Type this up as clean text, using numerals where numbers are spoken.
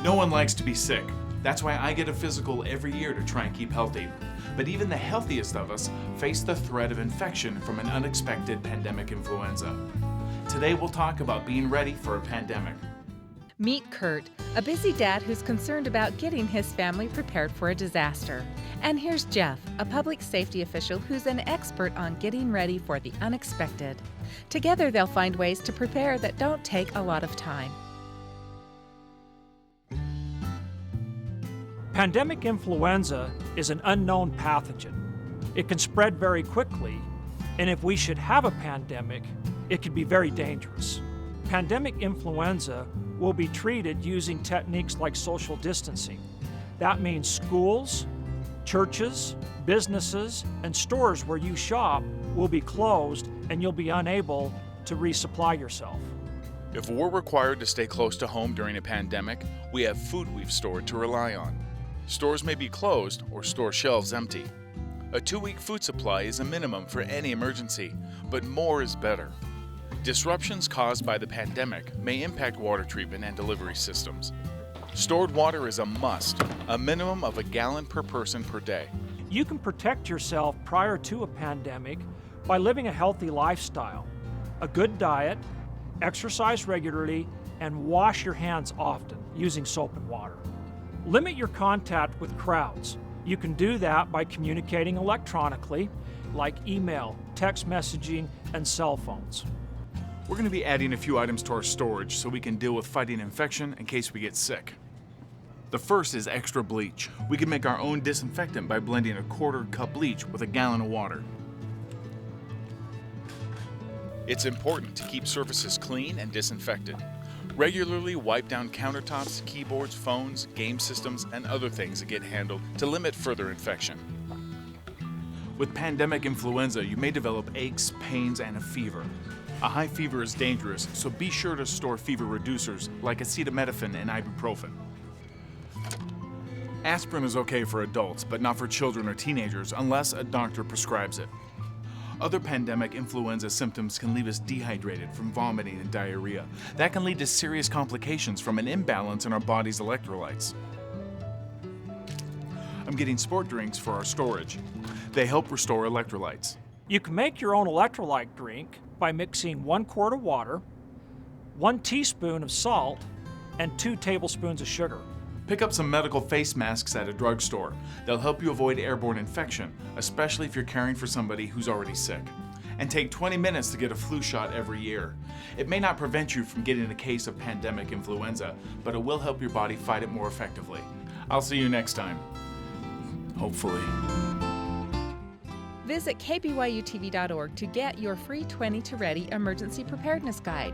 No one likes to be sick. That's why I get a physical every year to try and keep healthy. But even the healthiest of us face the threat of infection from an unexpected pandemic influenza. Today we'll talk about being ready for a pandemic. Meet Kurt, a busy dad who's concerned about getting his family prepared for a disaster. And here's Jeff, a public safety official who's an expert on getting ready for the unexpected. Together they'll find ways to prepare that don't take a lot of time. Pandemic influenza is an unknown pathogen. It can spread very quickly, and if we should have a pandemic, it could be very dangerous. Pandemic influenza will be treated using techniques like social distancing. That means schools, churches, businesses, and stores where you shop will be closed and you'll be unable to resupply yourself. If we're required to stay close to home during a pandemic, we have food we've stored to rely on. Stores may be closed or store shelves empty. A 2-week food supply is a minimum for any emergency, but more is better. Disruptions caused by the pandemic may impact water treatment and delivery systems. Stored water is a must, a minimum of 1 gallon per person per day. You can protect yourself prior to a pandemic by living a healthy lifestyle, a good diet, exercise regularly, and wash your hands often using soap and water. Limit your contact with crowds. You can do that by communicating electronically, like email, text messaging, and cell phones. We're going to be adding a few items to our storage so we can deal with fighting infection in case we get sick. The first is extra bleach. We can make our own disinfectant by blending a 1/4 cup bleach with 1 gallon of water. It's important to keep surfaces clean and disinfected. Regularly wipe down countertops, keyboards, phones, game systems, and other things that get handled to limit further infection. With pandemic influenza, you may develop aches, pains, and a fever. A high fever is dangerous, so be sure to store fever reducers like acetaminophen and ibuprofen. Aspirin is okay for adults, but not for children or teenagers unless a doctor prescribes it. Other pandemic influenza symptoms can leave us dehydrated from vomiting and diarrhea. That can lead to serious complications from an imbalance in our body's electrolytes. I'm getting sport drinks for our storage. They help restore electrolytes. You can make your own electrolyte drink by mixing 1 quart of water, 1 teaspoon of salt, and 2 tablespoons of sugar. Pick up some medical face masks at a drugstore. They'll help you avoid airborne infection, especially if you're caring for somebody who's already sick. And take 20 minutes to get a flu shot every year. It may not prevent you from getting a case of pandemic influenza, but it will help your body fight it more effectively. I'll see you next time. Hopefully. Visit KBYU-TV.org to get your free 20 to Ready emergency preparedness guide.